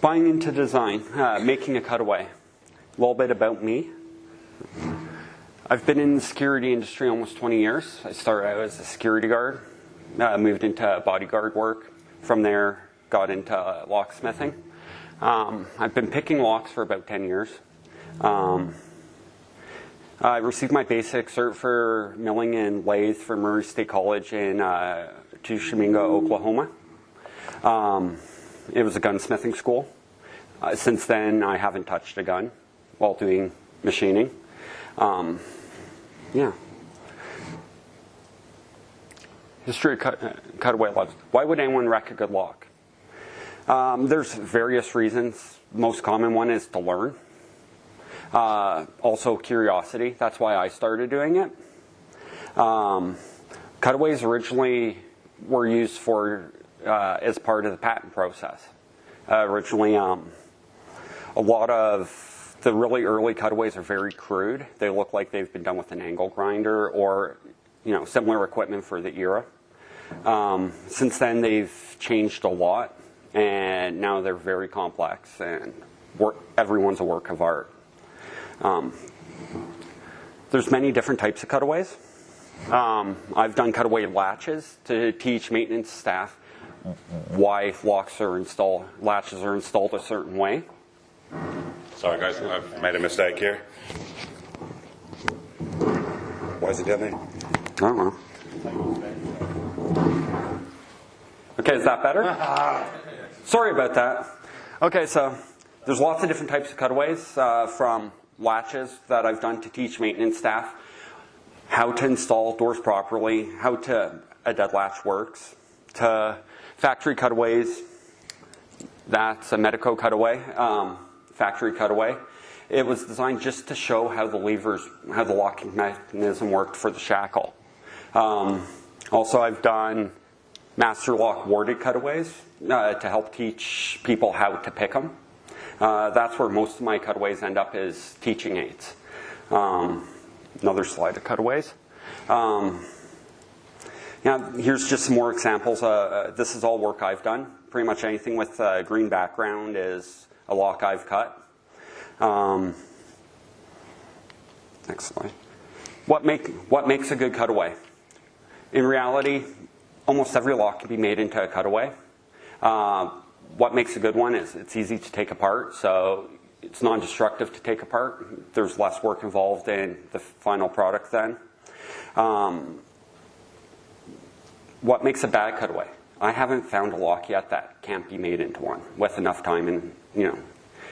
Spying into design, making a cutaway. A little bit about me. I've been in the security industry almost 20 years. I started out as a security guard, moved into bodyguard work. From there, got into locksmithing. I've been picking locks for about 10 years. I received my basic cert for milling and lathe from Murray State College in Tushaminga, Oklahoma. It was a gunsmithing school. Since then, I haven't touched a gun while doing machining. Yeah. History of cutaway locks. Why would anyone wreck a good lock? There's various reasons. Most common one is to learn. Also curiosity. That's why I started doing it. Cutaways originally were used for as part of the patent process. Originally, a lot of the really early cutaways are very crude. They look like they've been done with an angle grinder or, similar equipment for the era. Since then, they've changed a lot, and now they're very complex, and everyone's a work of art. There's many different types of cutaways. I've done cutaway latches to teach maintenance staff why latches are installed a certain way. Sorry guys, I've made a mistake here. Why is it down there? I don't know. Okay, is that better? Sorry about that. Okay, so there's lots of different types of cutaways, from latches that I've done to teach maintenance staff how to install doors properly, how a dead latch works, to factory cutaways. That's a Medico cutaway, factory cutaway. It was designed just to show how the locking mechanism worked for the shackle. Also, I've done master lock warded cutaways to help teach people how to pick them. That's where most of my cutaways end up, is teaching aids. Another slide of cutaways. Here's just some more examples. This is all work I've done. Pretty much anything with a green background is a lock I've cut. Next slide. What makes a good cutaway? In reality, almost every lock can be made into a cutaway. What makes a good one is it's easy to take apart, so it's non-destructive to take apart. There's less work involved in the final product then. What makes a bad cutaway? I haven't found a lock yet that can't be made into one with enough time and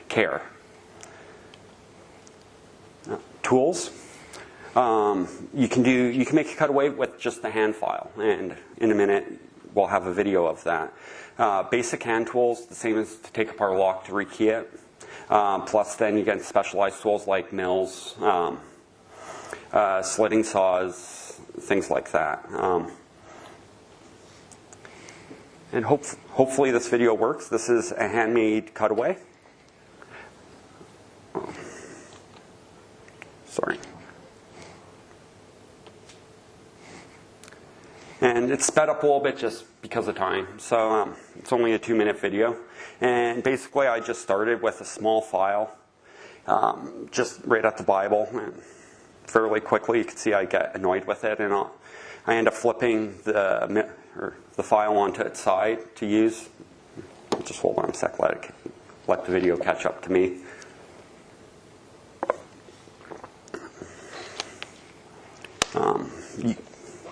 care. Tools. You can make a cutaway with just the hand file, and in a minute we'll have a video of that. Basic hand tools, the same as to take apart a lock to rekey it. Plus then you get specialized tools like mills, slitting saws, things like that. And hopefully this video works. This is a handmade cutaway. Sorry. And it's sped up a little bit just because of time. So it's only a 2-minute video. And basically I just started with a small file, just right at the Bible. And fairly quickly you can see I get annoyed with it, and I end up flipping the file onto its side to use. Just hold on a sec, let the video catch up to me.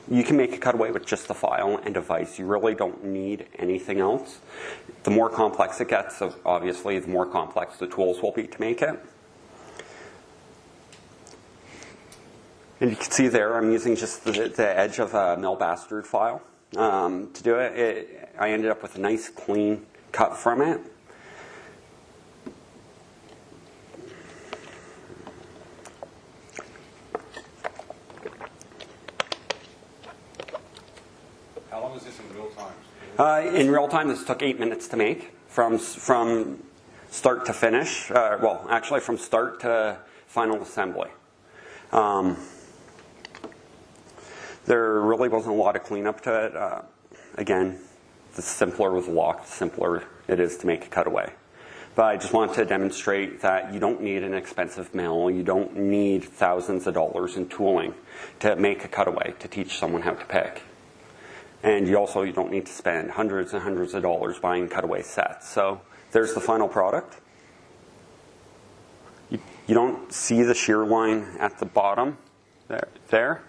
You can make a cutaway with just the file and device. You really don't need anything else. The more complex it gets, obviously, the more complex the tools will be to make it. And you can see there, I'm using just the edge of a mill bastard file to do it. I ended up with a nice clean cut from it. How long is this in real time? In real time, this took 8 minutes to make from start to finish. Well, actually, from start to final assembly. There really wasn't a lot of cleanup to it. Again, the simpler was the lock, the simpler it is to make a cutaway. But I just want to demonstrate that you don't need an expensive mill. You don't need thousands of dollars in tooling to make a cutaway, to teach someone how to pick. And you don't need to spend hundreds and hundreds of dollars buying cutaway sets. So there's the final product. You don't see the shear line at the bottom there.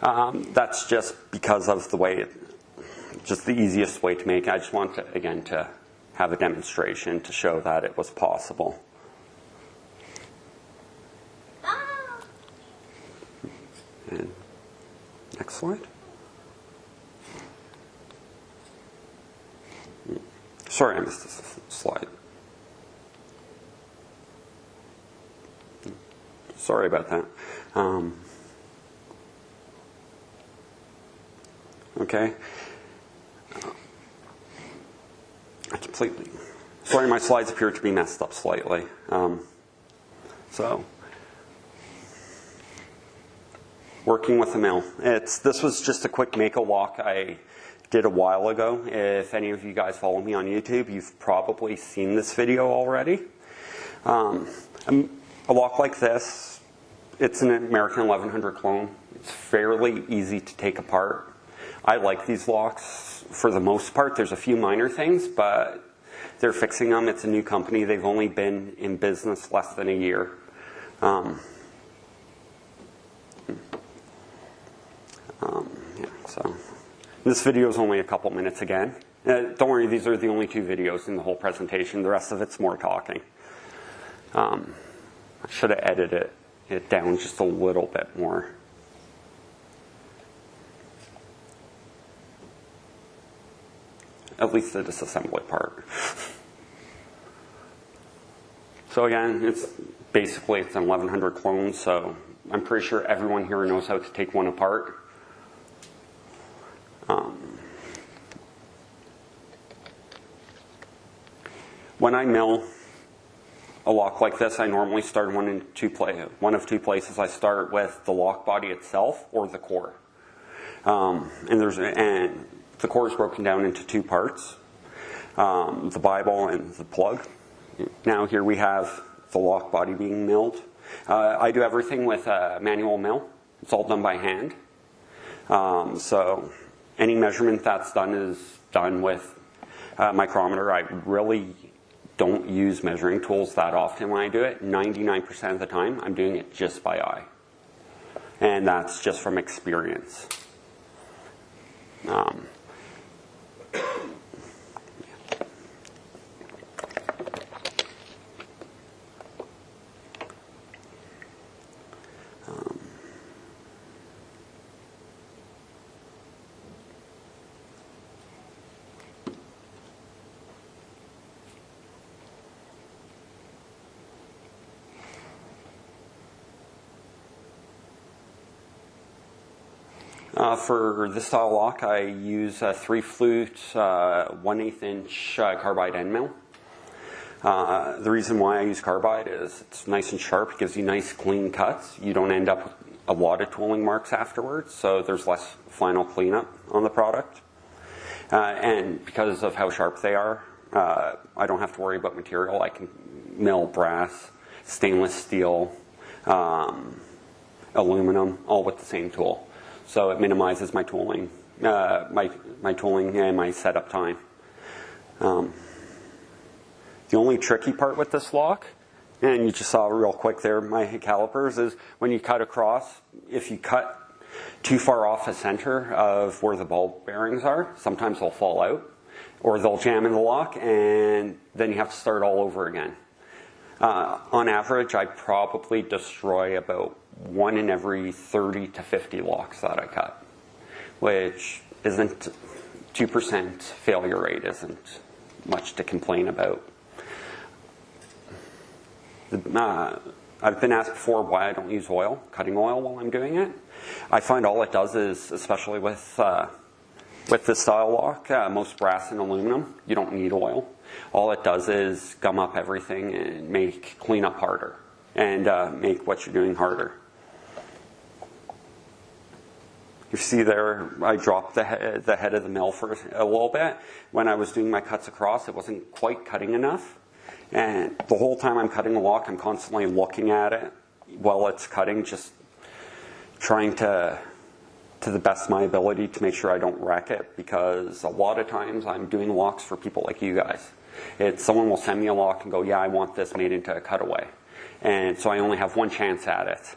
That's just because of the way just the easiest way to make it. I just want to, again, to have a demonstration to show that it was possible. And next slide. Sorry, I missed this slide. Sorry about that. Okay. Sorry, my slides appear to be messed up slightly. So, working with the mill. This was just a quick make-a-walk I did a while ago. If any of you guys follow me on YouTube, you've probably seen this video already. A lock like this, it's an American 1100 clone. It's fairly easy to take apart. I like these locks for the most part. There's a few minor things, but they're fixing them. It's a new company. They've only been in business less than a year. So this video is only a couple minutes again. Don't worry, these are the only 2 videos in the whole presentation. The rest of it's more talking. I should have edited it down just a little bit more. At least the disassembly part. So again, it's an 1100 clone, so I'm pretty sure everyone here knows how to take one apart. When I mill a lock like this, I normally start one of 2 places. I start with the lock body itself or the core. And the core is broken down into 2 parts, the Bible and the plug. Now here we have the lock body being milled. I do everything with a manual mill. It's all done by hand. So any measurement that's done is done with a micrometer. I really don't use measuring tools that often when I do it. 99% of the time, I'm doing it just by eye. And that's just from experience. For this style lock, I use a 3-flute, 1/8 inch carbide end mill. The reason why I use carbide is it's nice and sharp. It gives you nice clean cuts. You don't end up with a lot of tooling marks afterwards, so there's less final cleanup on the product. And because of how sharp they are, I don't have to worry about material. I can mill brass, stainless steel, aluminum, all with the same tool. So it minimizes my tooling, my tooling and my setup time. The only tricky part with this lock, and you just saw real quick there, my calipers, is when you cut across, if you cut too far off the center of where the ball bearings are, sometimes they'll fall out, or they'll jam in the lock, and then you have to start all over again. On average, I probably destroy about 1 in every 30 to 50 locks that I cut, which isn't 2% failure rate isn't much to complain about. I've been asked before why I don't use cutting oil while I'm doing it. I find all it does is, especially with this style lock, most brass and aluminum, you don't need oil. All it does is gum up everything and make cleanup harder and make what you're doing harder. You see there, I dropped the head of the mill for a little bit. When I was doing my cuts across, it wasn't quite cutting enough. And the whole time I'm cutting the lock, I'm constantly looking at it while it's cutting, just trying to the best of my ability to make sure I don't wreck it, because a lot of times I'm doing locks for people like you guys. Someone will send me a lock and go, yeah, I want this made into a cutaway. And so I only have one chance at it.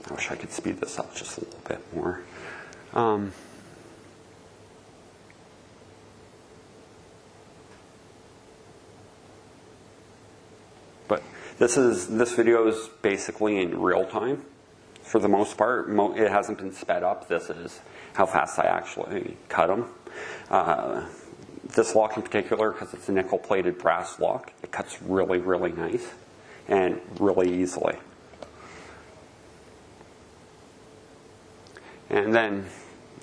I wish I could speed this up just a little bit more. But this video is basically in real time for the most part. It hasn't been sped up. This is how fast I actually cut them. This lock in particular, because it's a nickel-plated brass lock, it cuts really, really nice and really easily. And then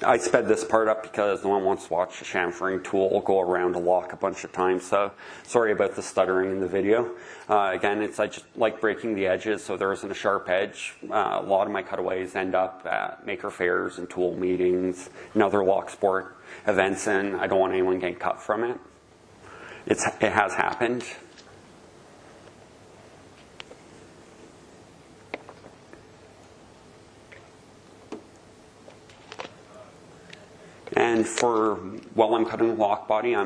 I sped this part up because no one wants to watch a chamfering tool go around a lock a bunch of times. So sorry about the stuttering in the video. Again, I just like breaking the edges so there isn't a sharp edge. A lot of my cutaways end up at maker fairs and tool meetings and other lock sport events, and I don't want anyone getting cut from it. It has happened. And while I'm cutting the lock body,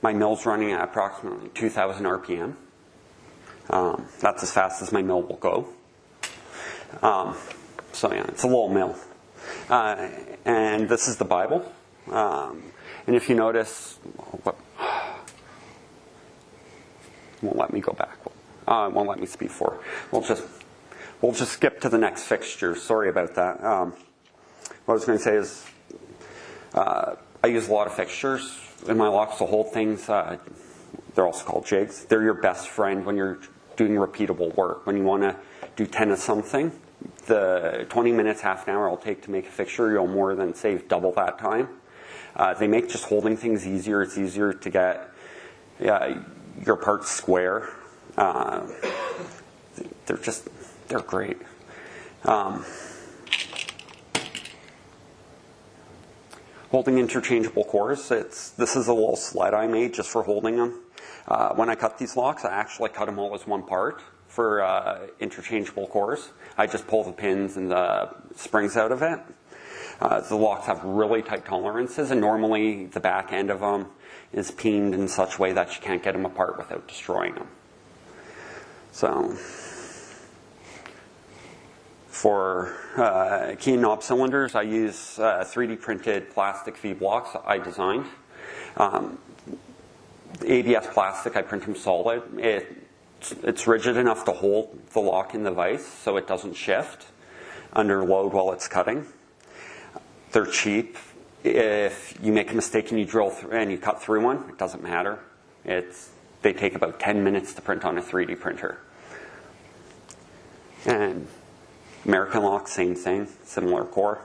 my mill's running at approximately 2,000 RPM. That's as fast as my mill will go. So yeah, it's a little mill. And this is the Bible. And if you notice, won't let me go back. It won't let me speed forward. We'll just skip to the next fixture. Sorry about that. What I was going to say is, I use a lot of fixtures in my locks to hold things. They're also called jigs. They're your best friend when you're doing repeatable work. When you want to do 10 of something, the 20 minutes, half an hour it'll take to make a fixture, you'll more than save double that time. They make just holding things easier. It's easier to get your parts square. They're great. Holding interchangeable cores. This is a little sled I made just for holding them. When I cut these locks, I actually cut them all as one part for interchangeable cores. I just pull the pins and the springs out of it. The locks have really tight tolerances, and normally the back end of them is peened in such a way that you can't get them apart without destroying them. So, for key and knob cylinders, I use 3D printed plastic V-blocks I designed. ABS plastic, I print them solid. It's rigid enough to hold the lock in the vise so it doesn't shift under load while it's cutting. They're cheap. If you make a mistake and you drill through and you cut through one, it doesn't matter. They take about 10 minutes to print on a 3D printer. And American lock, same thing, similar core.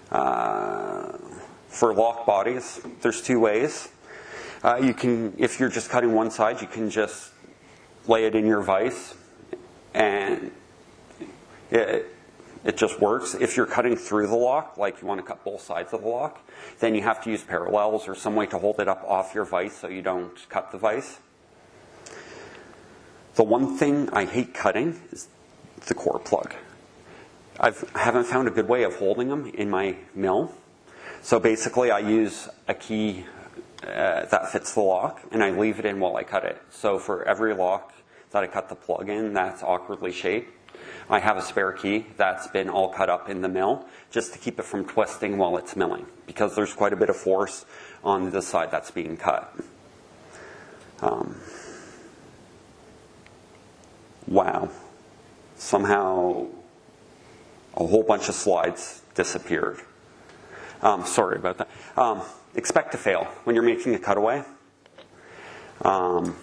For lock bodies, there's two ways. If you're just cutting one side, you can just lay it in your vise and it just works. If you're cutting through the lock, like you want to cut both sides of the lock, then you have to use parallels or some way to hold it up off your vise so you don't cut the vise. The one thing I hate cutting is the core plug. I haven't found a good way of holding them in my mill. So basically I use a key that fits the lock and I leave it in while I cut it. So for every lock that I cut the plug in that's awkwardly shaped, I have a spare key that's been all cut up in the mill just to keep it from twisting while it's milling, because there's quite a bit of force on the side that's being cut. Wow. Somehow a whole bunch of slides disappeared. Sorry about that. Expect to fail when you're making a cutaway. That'll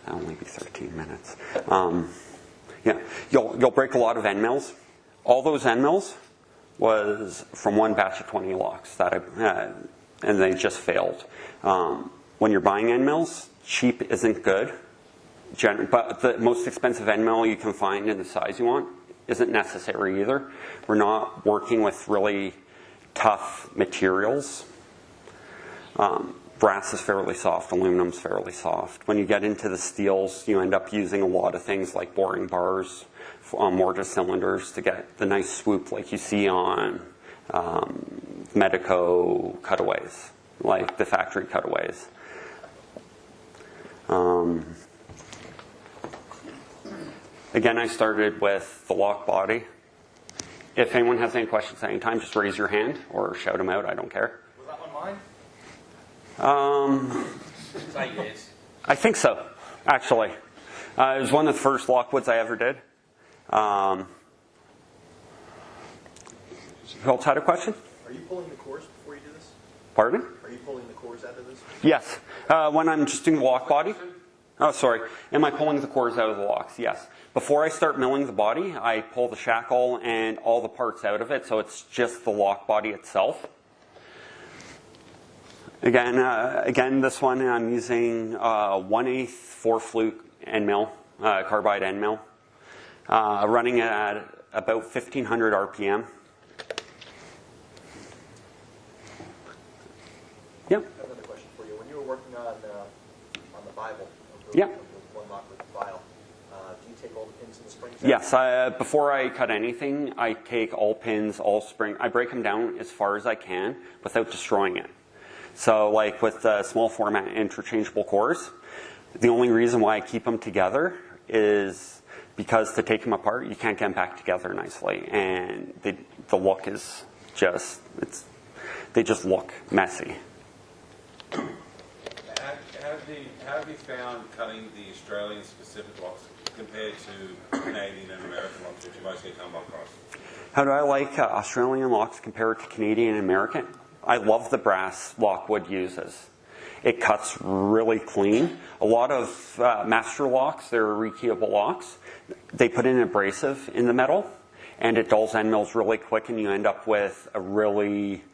only be 13 minutes. Yeah, you'll break a lot of end mills. All those end mills was from one batch of 20 locks that and they just failed. When you're buying end mills, cheap isn't good. but the most expensive end mill you can find in the size you want isn't necessary either. We're not working with really tough materials. Brass is fairly soft, aluminum's fairly soft. When you get into the steels, you end up using a lot of things like boring bars, mortise cylinders to get the nice swoop like you see on Medico cutaways, like the factory cutaways. Again, I started with the lock body. If anyone has any questions at any time, just raise your hand or shout them out. I don't care. Was that one mine? I think so, actually. It was one of the first Lockwoods I ever did. Who else had a question? Are you pulling the cores before you do this? Pardon? Are you pulling the cores out of this? Yes. When I'm just doing the lock body. Oh, sorry. Am I pulling the cores out of the locks? Yes. Before I start milling the body, I pull the shackle and all the parts out of it, so it's just the lock body itself. Again, this one I'm using 1/8 4-flute end mill, carbide end mill, running at about 1500 RPM. Yep. Another question for you. When you were working on the Bible, Yep. one lock with the file, do you take all the pins and the springs out? Yes. Before I cut anything, I take all pins, all spring. I break them down as far as I can without destroying it. So like with the small format interchangeable cores, the only reason why I keep them together is because to take them apart, you can't get them back together nicely. And the look is just, they just look messy. How have you found cutting the Australian specific locks compared to Canadian and American locks, which you mostly come across? How do I like Australian locks compared to Canadian and American? I love the brass Lockwood uses. It cuts really clean. A lot of master locks, they're rekeyable locks. They put in abrasive in the metal, and it dulls end mills really quick, and you end up with a really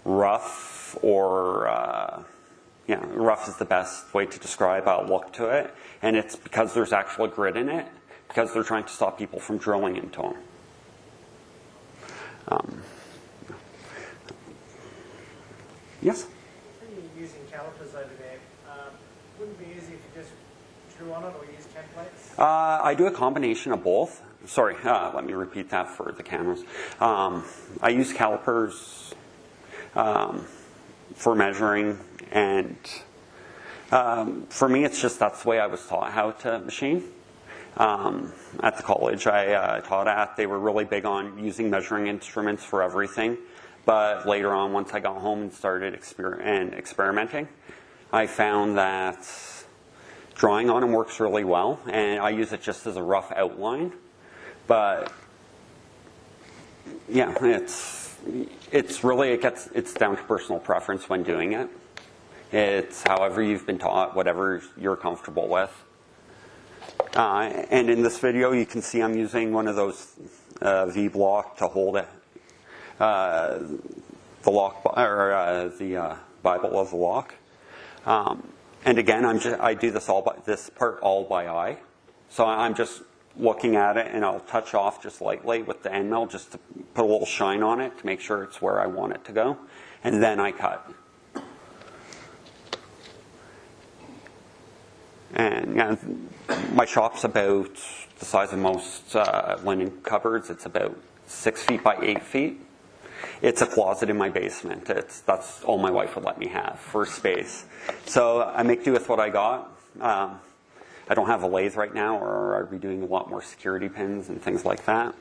rough or rough is the best way to describe a look to it. And it's because there's actual grit in it, because they're trying to stop people from drilling into them. Yes? You're using calipers over there. Wouldn't it be easy if you just drew on it or use templates? I do a combination of both. Sorry, let me repeat that for the cameras. I use calipers for measuring, and for me it's just that's the way I was taught how to machine. At the college I taught at, they were really big on using measuring instruments for everything. But later on, once I got home and started experimenting, I found that drawing on them works really well, and I use it just as a rough outline. But yeah, it's down to personal preference when doing it. It's however you've been taught, whatever you're comfortable with. And in this video, you can see I'm using one of those V-block to hold it. The lock or the Bible of the lock, and again, I do this part all by eye. So I'm just looking at it, and I'll touch off just lightly with the end mill, just to put a little shine on it to make sure it's where I want it to go, and then I cut. And my shop's about the size of most linen cupboards. It's about 6 feet by 8 feet. It's a closet in my basement. That's all my wife would let me have for space. So I make do with what I got. I don't have a lathe right now, or I'd be doing a lot more security pins and things like that.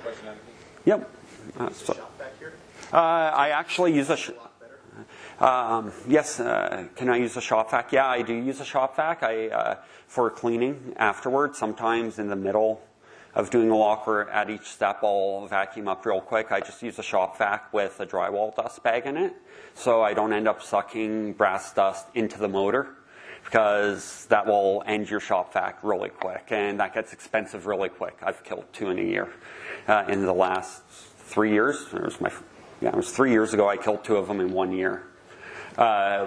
Question, Anthony? Yep. Shop back here? I actually use a... yes, can I use a shop vac? Yeah, I do use a shop vac for cleaning afterwards. Sometimes in the middle of doing a lock or at each step, I'll vacuum up real quick. I just use a shop vac with a drywall dust bag in it, so I don't end up sucking brass dust into the motor, because that will end your shop vac really quick, and that gets expensive really quick. I've killed 2 in a year. In the last 3 years, it was 3 years ago, I killed 2 of them in 1 year,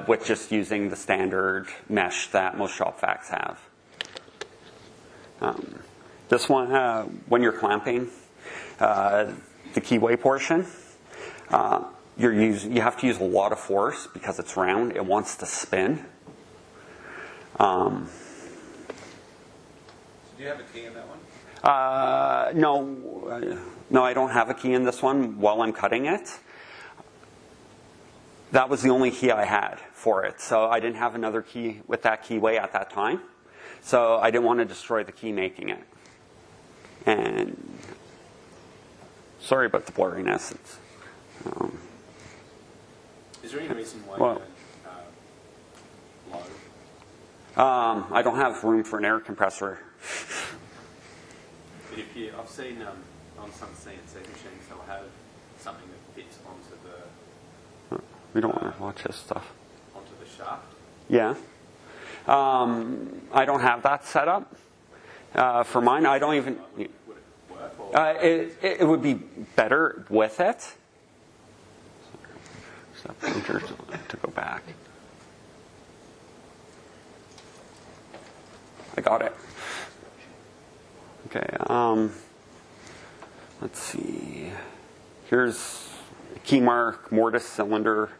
with just using the standard mesh that most shop vacs have. This one, when you're clamping the keyway portion, you have to use a lot of force because it's round. It wants to spin. So do you have a key in that one? No, I don't have a key in this one while I'm cutting it. That was the only key I had for it. So I didn't have another key with that keyway at that time. So I didn't want to destroy the key making it. And sorry about the blurriness. Is there any reason why well, you don't low? I don't have room for an air compressor. But if you, I've seen on some CNC machines they'll have something that fits onto the We don't want to watch this stuff. onto the shaft. Yeah. I don't have that set up for mine. I don't even. Would it work? Or It would be better with it. So pointer to go back. I got it. Okay. Let's see. Here's a key mark mortise cylinder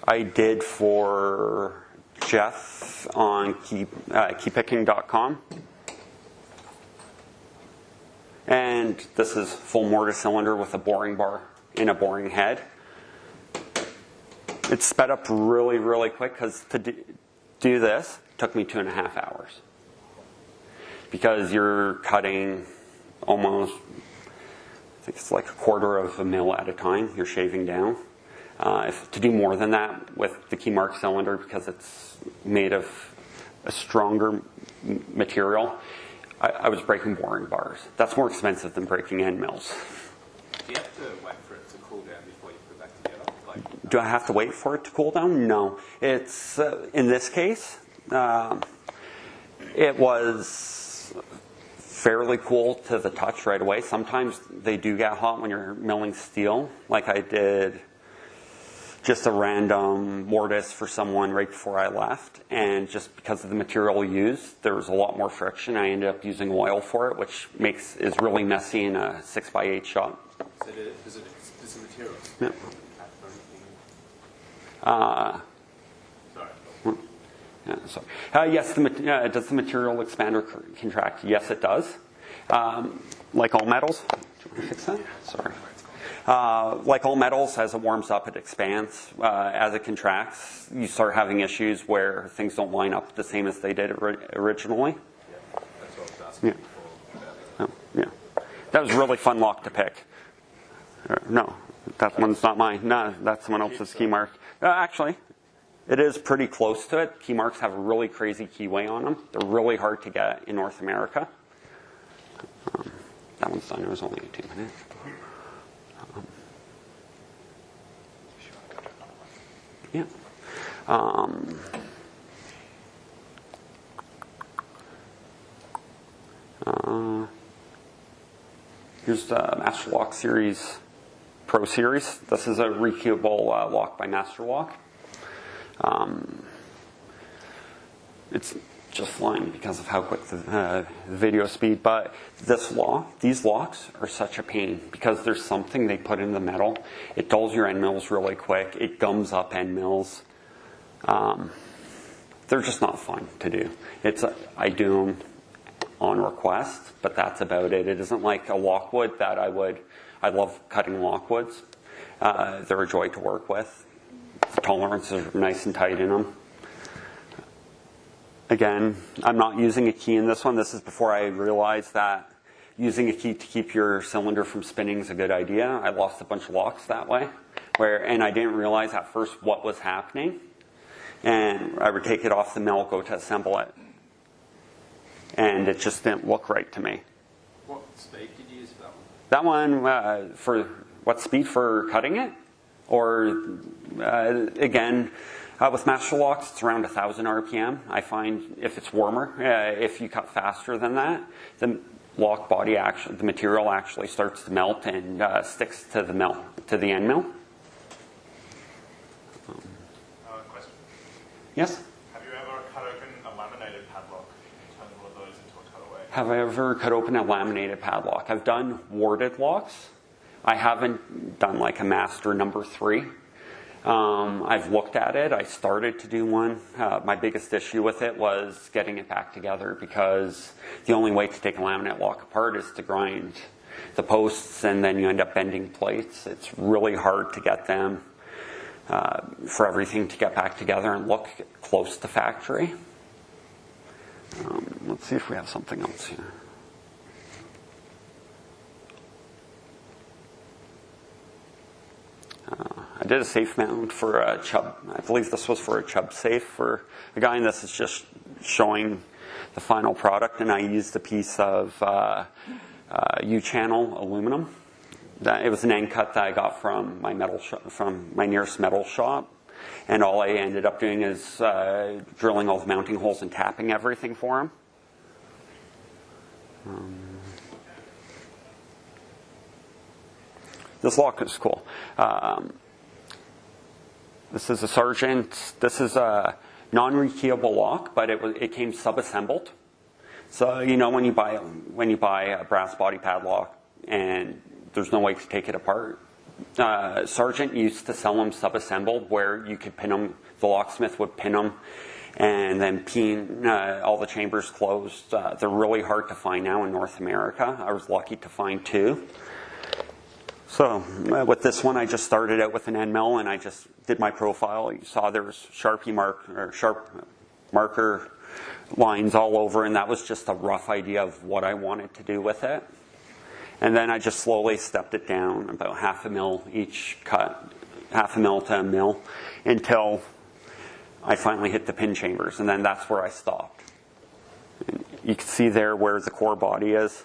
I did for Jeff on keypicking.com. And this is full mortise cylinder with a boring bar and a boring head. It's sped up really, really quick because to do this took me 2.5 hours. Because you're cutting almost, I think it's like 1/4 of a mil at a time, you're shaving down. To do more than that with the key mark cylinder, because it's made of a stronger material, I was breaking boring bars. That's more expensive than breaking end mills. do you have to wait for it to cool down before you put it back together? Do I have to wait for it to cool down? No. It's in this case, it was fairly cool to the touch right away. Sometimes they do get hot when you're milling steel, like I did just a random mortise for someone right before I left, and just because of the material used, there was a lot more friction. I ended up using oil for it, which is really messy in a 6x8 shop. So does the material Yeah. Sorry. Yeah, sorry. Yes, does the material expand or contract? Yes, it does. Like all metals. Do you want to fix that? Sorry. Like all metals, as it warms up, it expands. As it contracts, you start having issues where things don't line up the same as they did originally. Yeah, that's what I was asking before. Oh, yeah. That was a really fun lock to pick. No, that one's not mine. No, that's someone else's key mark. Actually, it is pretty close to it. Key marks have a really crazy keyway on them. They're really hard to get in North America. That one's done. It was only 2 minutes. Yeah. Here's the Master Lock Series Pro Series. This is a recuable lock by Master Lock. It's just flying because of how quick the video speed, but these locks are such a pain because there's something they put in the metal. It dulls your end mills really quick. It gums up end mills. They're just not fun to do. I do them on request, but that's about it. It isn't like a lockwood that I love cutting lockwoods. They're a joy to work with. The tolerances are nice and tight in them. Again, I'm not using a key in this one. This is before I realized that using a key to keep your cylinder from spinning is a good idea. I lost a bunch of locks that way, and I didn't realize at first what was happening. And I would take it off the mill, go to assemble it, and it just didn't look right to me. What speed did you use for that one? That one, for what speed for cutting it? Or, again, with Master Locks, it's around 1,000 RPM. I find if it's warmer, if you cut faster than that, the lock body the material actually starts to melt and sticks to the end mill. Question. Yes? Have you ever cut open a laminated padlock and turned one of those into a cutaway? have I ever cut open a laminated padlock? I've done warded locks. I haven't done like a master number 3. I've looked at it. I started to do one. My biggest issue with it was getting it back together, because the only way to take a laminate lock apart is to grind the posts, and then you end up bending plates. It's really hard to get them for everything to get back together and look close to factory. Let's see if we have something else here. I did a safe mount for a Chubb. I believe this was for a Chubb safe for a guy, and this is just showing the final product. And I used a piece of U-channel aluminum. It was an end cut that I got from my from my nearest metal shop. And all I ended up doing is drilling all the mounting holes and tapping everything for him. This lock is cool. This is a Sargent. This is a non-rekeyable lock, but it came sub-assembled. So you know when you buy a brass body padlock and there's no way to take it apart. Sargent used to sell them sub-assembled, where you could pin them. The locksmith would pin them, and then pin all the chambers closed. They're really hard to find now in North America. I was lucky to find 2. So with this one, I just started out with an end mill, and I just did my profile. You saw there was sharp marker lines all over, and that was just a rough idea of what I wanted to do with it. And then I just slowly stepped it down about half a mil each cut, half a mil to a mil, until I finally hit the pin chambers, and then that's where I stopped. And you can see there where the core body is.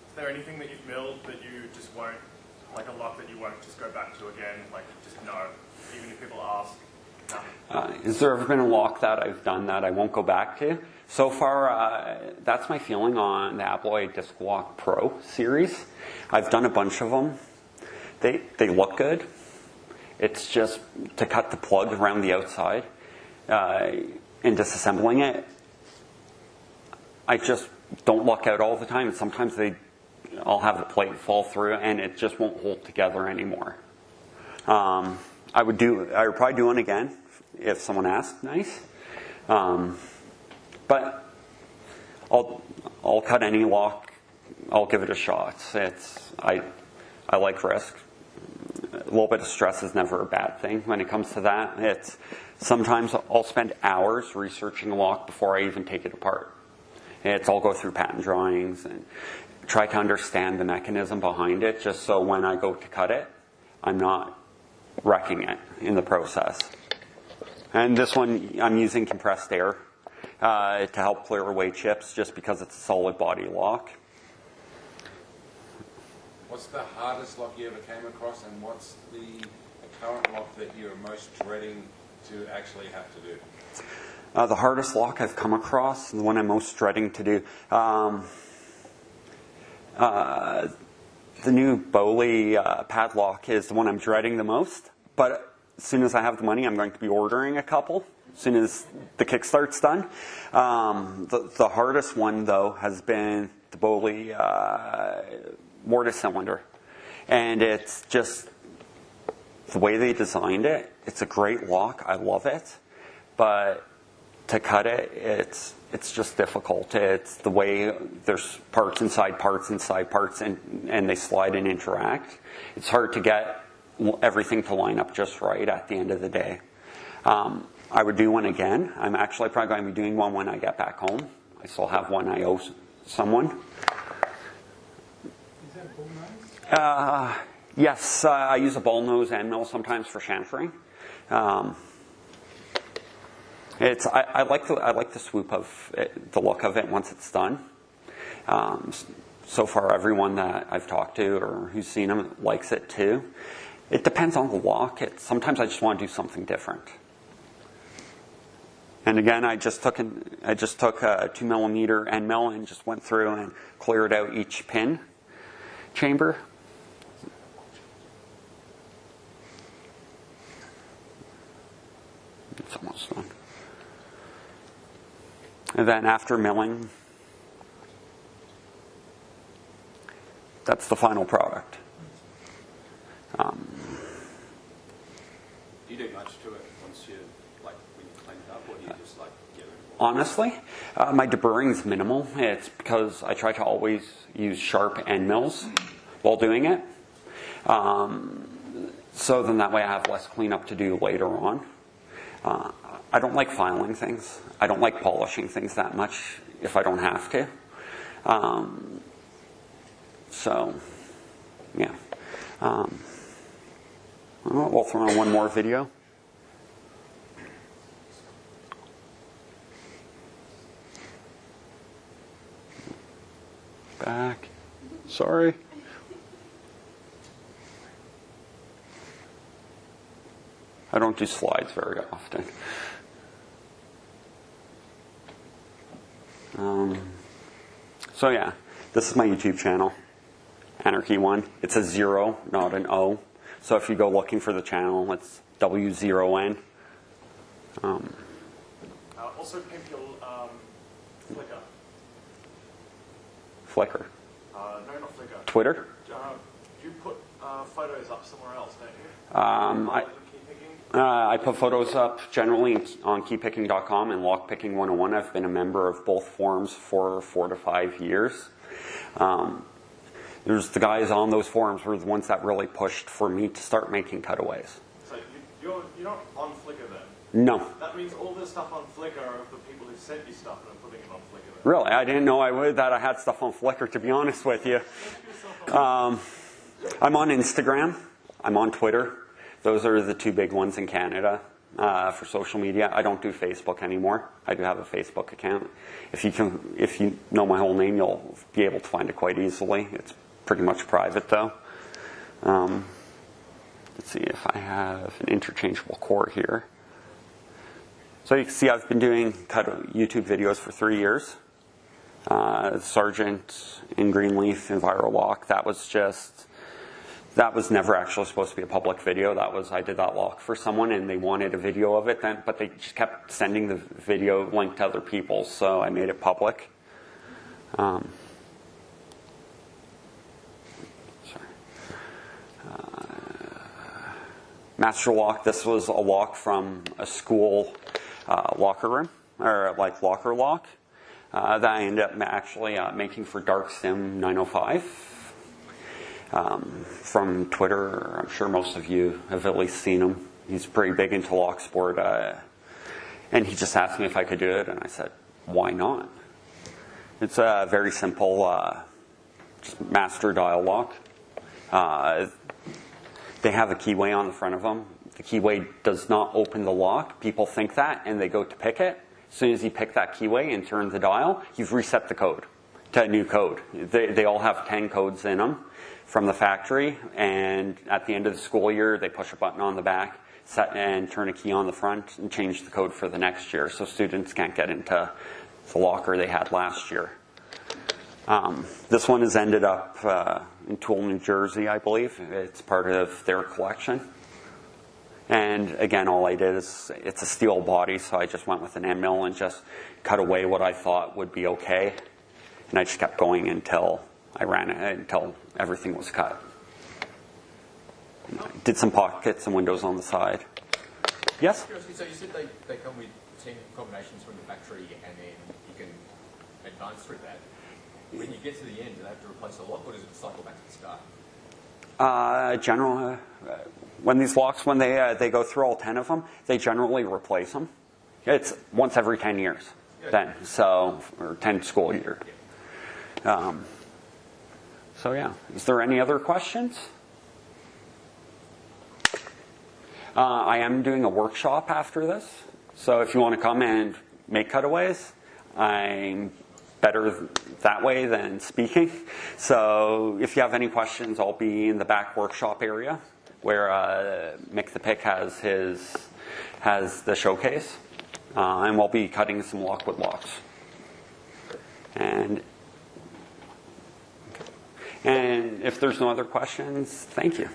Is there anything that you've milled that you just won't, like a lock that you won't just go back to again, like just no, even if people ask? No. Has there ever been a lock that I've done that I won't go back to? So far, that's my feeling on the Abloy Disc Lock Pro series. I've done a bunch of them. They look good. It's just to cut the plug around the outside and disassembling it. I just don't luck out all the time. Sometimes I'll have the plate fall through and it just won't hold together anymore. I would probably do one again if someone asked. Nice. But I'll cut any lock. I'll give it a shot. I like risk. A little bit of stress is never a bad thing when it comes to that. Sometimes I'll spend hours researching a lock before I even take it apart. I'll go through patent drawings and try to understand the mechanism behind it, just so when I go to cut it, I'm not wrecking it in the process. And this one, I'm using compressed air to help clear away chips, just because it's a solid body lock. What's the hardest lock you ever came across, and what's the current lock that you're most dreading to actually have to do? The hardest lock I've come across, the one I'm most dreading to do, the new Bowley padlock is the one I'm dreading the most. But as soon as I have the money, I'm going to be ordering a couple as soon as the Kickstart's done. The hardest one, though, has been the Bowley Mortise cylinder. And it's just the way they designed it. It's a great lock. I love it. But to cut it, it's just difficult. It's the way there's parts inside parts, and they slide and interact. It's hard to get everything to line up just right at the end of the day. I would do one again. I'm actually probably going to be doing one when I get back home. I still have one I owe someone. Is that bull nose? Yes, I use a ball nose end mill sometimes for chamfering. I like the swoop of it, the look of it once it's done. So far, everyone that I've talked to or who's seen them likes it too. It depends on the lock. Sometimes I just want to do something different. And again, I just took a 2mm end mill and just went through and cleared out each pin chamber. It's almost done. And then after milling, that's the final product. Do you do much to it once you, like, when you clean it up, or do you just, like, get rid of it? Honestly, my deburring is minimal. It's because I try to always use sharp end mills while doing it. So then that way I have less cleanup to do later on. I don't like filing things. I don't like polishing things that much if I don't have to. So, yeah. We'll throw in one more video. Back. Sorry. I don't do slides very often. So yeah, this is my YouTube channel, Anarchy Won. It's a 0, not an O. So if you go looking for the channel, it's W0N. Also pimp your Flickr. Flickr. No, not Flickr. Twitter. You put photos up somewhere else, don't you? I put photos up generally on keypicking.com and lockpicking 101. I've been a member of both forums for 4 to 5 years. There's the guys on those forums were the ones that really pushed for me to start making cutaways. So you're not on Flickr then? No. That means all the stuff on Flickr are the people who sent you stuff and are putting it on Flickr then? Really? I didn't know that I had stuff on Flickr, to be honest with you. I'm on Instagram. I'm on Twitter. Those are the 2 big ones in Canada for social media. I don't do Facebook anymore. I do have a Facebook account. If you know my whole name, you'll be able to find it quite easily. It's pretty much private, though. Let's see if I have an interchangeable core here. So you can see I've been doing YouTube videos for 3 years. Sergeant in Greenleaf, Enviro Lock. That was never actually supposed to be a public video. I did that lock for someone and they wanted a video of it then, but they just kept sending the video link to other people, so I made it public. Master Lock, this was a lock from a school locker room, or like locker lock, that I ended up actually making for Dark Sim 905. From Twitter, I'm sure most of you have at least seen him. He's pretty big into lock sport, and he just asked me if I could do it, and I said, why not? It's a very simple just master dial lock. They have a keyway on the front of them. The keyway does not open the lock. People think that, and they go to pick it. As soon as you pick that keyway and turn the dial, you've reset the code to a new code. They all have 10 codes in them from the factory, and at the end of the school year, they push a button on the back, set and turn a key on the front, and change the code for the next year, so students can't get into the locker they had last year. This one has ended up in Toole, New Jersey, I believe. It's part of their collection. And again, all I did is, it's a steel body, so I just went with an end mill and just cut away what I thought would be okay. And I just kept going until I ran it, until everything was cut. Did some pockets and windows on the side. Yes? So you said they come with 10 combinations from the factory and then you can advance through that. When you get to the end, do they have to replace the lock, or does it cycle back to the start? When these locks, when they go through all 10 of them, they generally replace them. It's once every 10 years then, so, or 10 school year. So yeah, is there any other questions? I am doing a workshop after this, so if you want to come and make cutaways, I'm better that way than speaking. So if you have any questions, I'll be in the back workshop area where Mick the Pick has the showcase. and we'll be cutting some Lockwood locks. And if there's no other questions, thank you.